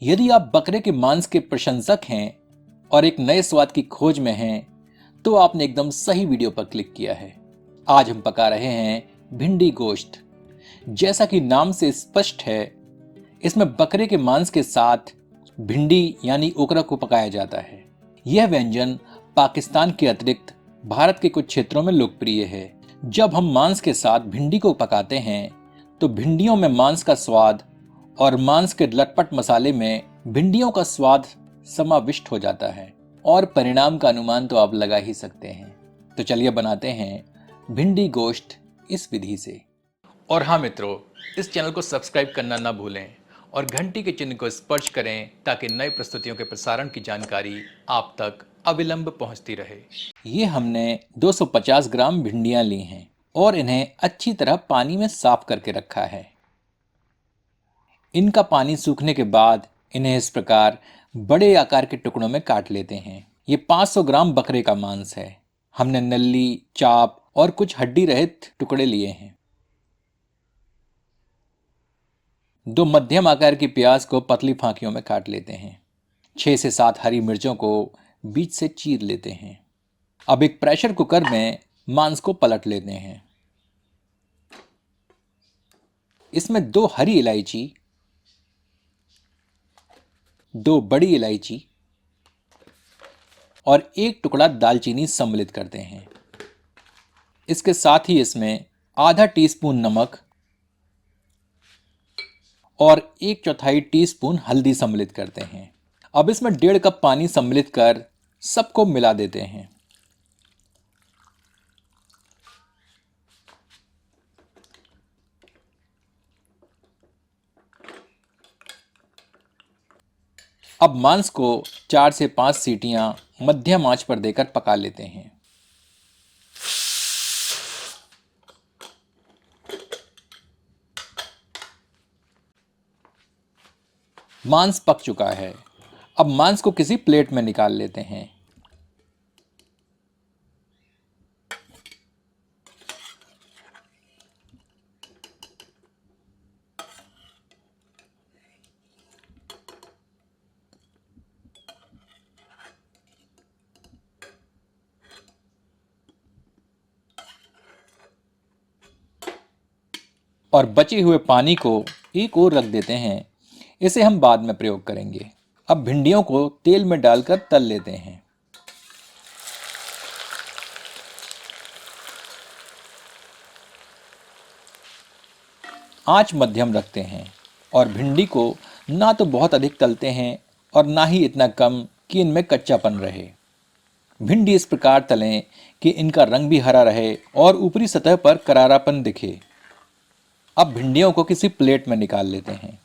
यदि आप बकरे के मांस के प्रशंसक हैं और एक नए स्वाद की खोज में हैं, तो आपने एकदम सही वीडियो पर क्लिक किया है। आज हम पका रहे हैं भिंडी गोश्त। जैसा कि नाम से स्पष्ट है, इसमें बकरे के मांस के साथ भिंडी यानी ओकरा को पकाया जाता है। यह व्यंजन पाकिस्तान के अतिरिक्त भारत के कुछ क्षेत्रों में लोकप्रिय है। जब हम मांस के साथ भिंडी को पकाते हैं, तो भिंडियों में मांस का स्वाद और मांस के लटपट मसाले में भिंडियों का स्वाद समाविष्ट हो जाता है और परिणाम का अनुमान तो आप लगा ही सकते हैं। तो चलिए बनाते हैं भिंडी गोश्त इस विधि से। और हाँ मित्रों, इस चैनल को सब्सक्राइब करना ना भूलें और घंटी के चिन्ह को स्पर्श करें ताकि नई प्रस्तुतियों के प्रसारण की जानकारी आप तक अविलंब पहुंचती रहे। ये हमने 250 ग्राम भिंडियां ली हैं और इन्हें अच्छी तरह पानी में साफ करके रखा है। इनका पानी सूखने के बाद इन्हें इस प्रकार बड़े आकार के टुकड़ों में काट लेते हैं। ये 500 ग्राम बकरे का मांस है। हमने नल्ली, चाप और कुछ हड्डी रहित टुकड़े लिए हैं। 2 मध्यम आकार की प्याज को पतली फांकियों में काट लेते हैं। 6 से 7 हरी मिर्चों को बीच से चीर लेते हैं। अब एक प्रेशर कुकर में मांस को पलट लेते हैं। इसमें 2 हरी इलायची, 2 बड़ी इलायची और 1 टुकड़ा दालचीनी सम्मिलित करते हैं। इसके साथ ही इसमें आधा टीस्पून नमक और 1/4 टीस्पून हल्दी सम्मिलित करते हैं। अब इसमें 1.5 कप पानी सम्मिलित कर सबको मिला देते हैं। अब मांस को 4 से 5 सीटियां मध्यम आंच पर देकर पका लेते हैं। मांस पक चुका है। अब मांस को किसी प्लेट में निकाल लेते हैं। और बचे हुए पानी को एक ओर रख देते हैं। इसे हम बाद में प्रयोग करेंगे। अब भिंडियों को तेल में डालकर तल लेते हैं। आंच मध्यम रखते हैं और भिंडी को ना तो बहुत अधिक तलते हैं और ना ही इतना कम कि इनमें कच्चापन रहे। भिंडी इस प्रकार तलें कि इनका रंग भी हरा रहे और ऊपरी सतह पर करारापन दिखे। अब भिंडियों को किसी प्लेट में निकाल लेते हैं।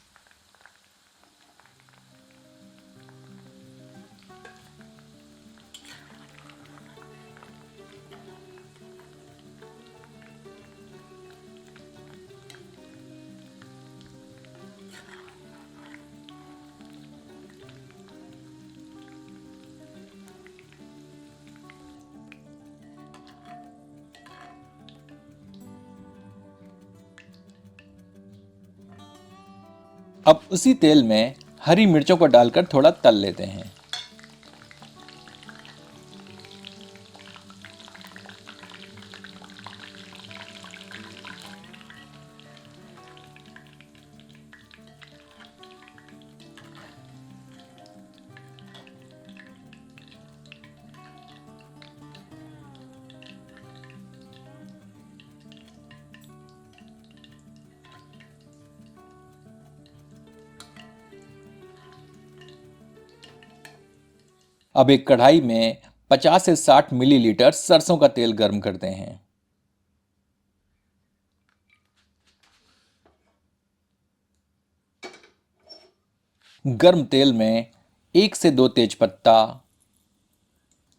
अब उसी तेल में हरी मिर्चों को डालकर थोड़ा तल लेते हैं। अब एक कढ़ाई में 50 से 60 मिलीलीटर सरसों का तेल गर्म करते हैं। गर्म तेल में 1 से 2 तेजपत्ता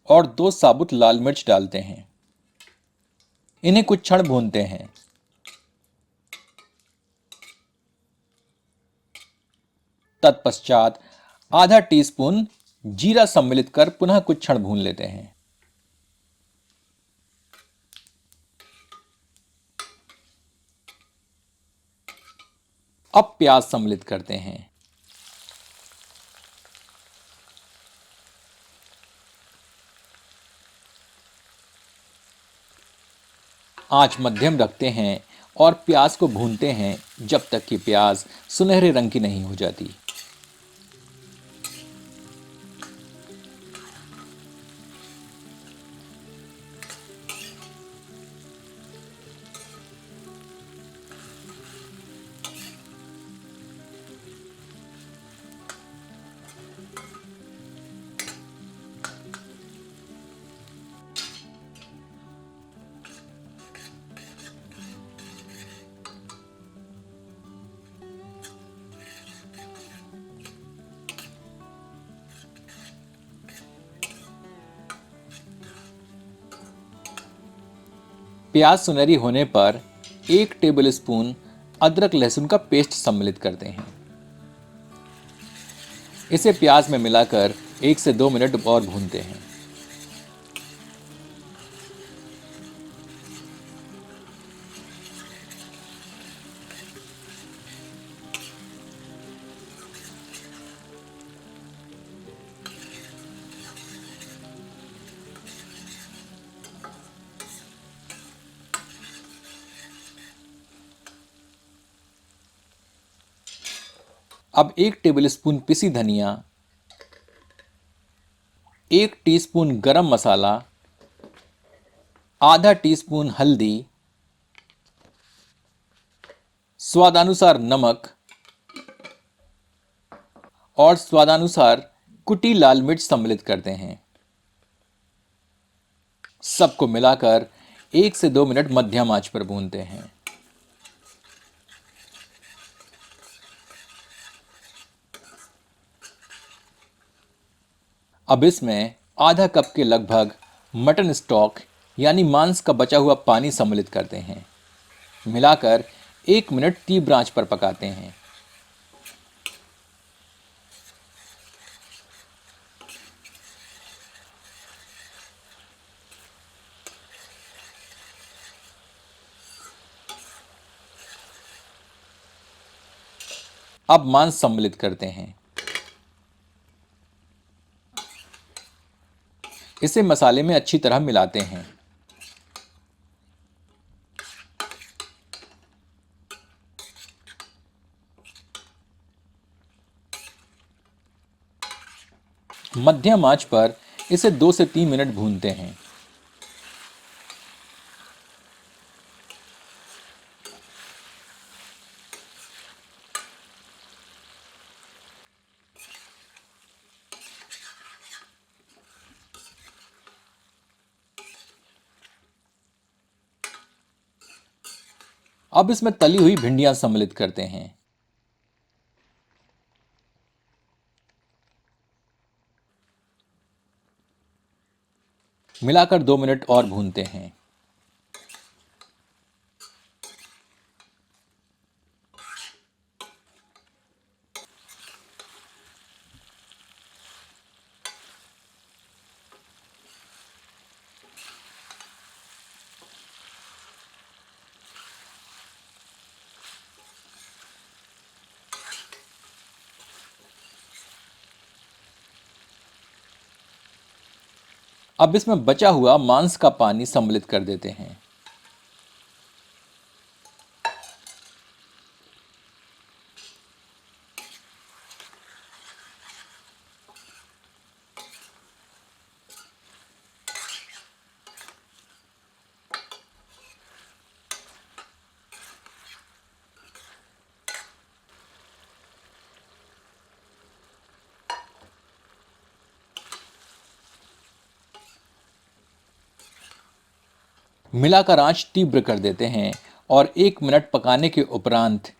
और 2 साबुत लाल मिर्च डालते हैं। इन्हें कुछ क्षण भूनते हैं। तत्पश्चात आधा टीस्पून जीरा सम्मिलित कर पुनः कुछ क्षण भून लेते हैं। अब प्याज सम्मिलित करते हैं। आंच मध्यम रखते हैं और प्याज को भूनते हैं जब तक कि प्याज सुनहरे रंग की नहीं हो जाती। प्याज सुनहरी होने पर 1 टेबल स्पून अदरक लहसुन का पेस्ट सम्मिलित करते हैं। इसे प्याज में मिलाकर 1 से 2 मिनट और भूनते हैं। अब 1 टेबल स्पून पिसी धनिया, 1 टीस्पून गरम मसाला, आधा टीस्पून हल्दी, स्वादानुसार नमक और स्वादानुसार कुटी लाल मिर्च सम्मिलित करते हैं। सबको मिलाकर 1 से 2 मिनट मध्यम आंच पर भूनते हैं। अब इसमें आधा कप के लगभग मटन स्टॉक यानी मांस का बचा हुआ पानी सम्मिलित करते हैं। मिलाकर 1 मिनट तीव्र आंच पर पकाते हैं। अब मांस सम्मिलित करते हैं। इसे मसाले में अच्छी तरह मिलाते हैं। मध्यम आंच पर इसे 2 से 3 मिनट भूनते हैं। अब इसमें तली हुई भिंडियां सम्मिलित करते हैं। मिलाकर 2 मिनट और भूनते हैं। अब इसमें बचा हुआ मांस का पानी सम्मिलित कर देते हैं। मिलाकर आंच तीव्र कर देते हैं और 1 मिनट पकाने के उपरांत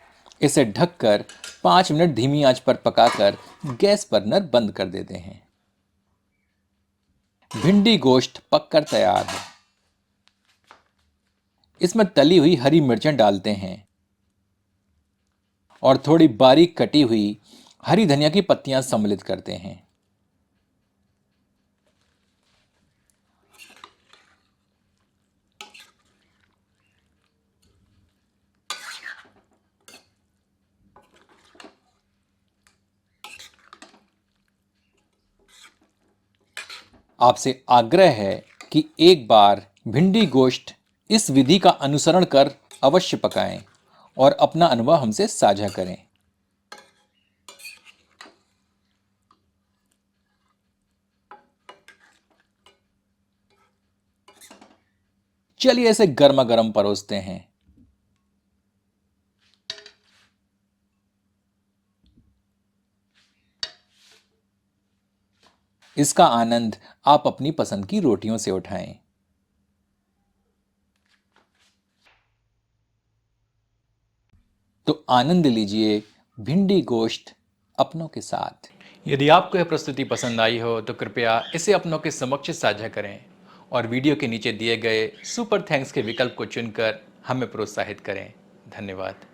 इसे ढककर 5 मिनट धीमी आंच पर पकाकर गैस बर्नर बंद कर देते हैं। भिंडी गोश्त पककर तैयार है। इसमें तली हुई हरी मिर्चें डालते हैं और थोड़ी बारीक कटी हुई हरी धनिया की पत्तियां सम्मिलित करते हैं। आपसे आग्रह है कि एक बार भिंडी गोश्त इस विधि का अनुसरण कर अवश्य पकाएं और अपना अनुभव हमसे साझा करें। चलिए इसे गर्मा गर्म परोसते हैं। इसका आनंद आप अपनी पसंद की रोटियों से उठाएं। तो आनंद लीजिए भिंडी गोश्त अपनों के साथ। यदि आपको यह प्रस्तुति पसंद आई हो तो कृपया इसे अपनों के समक्ष साझा करें और वीडियो के नीचे दिए गए सुपर थैंक्स के विकल्प को चुनकर हमें प्रोत्साहित करें। धन्यवाद।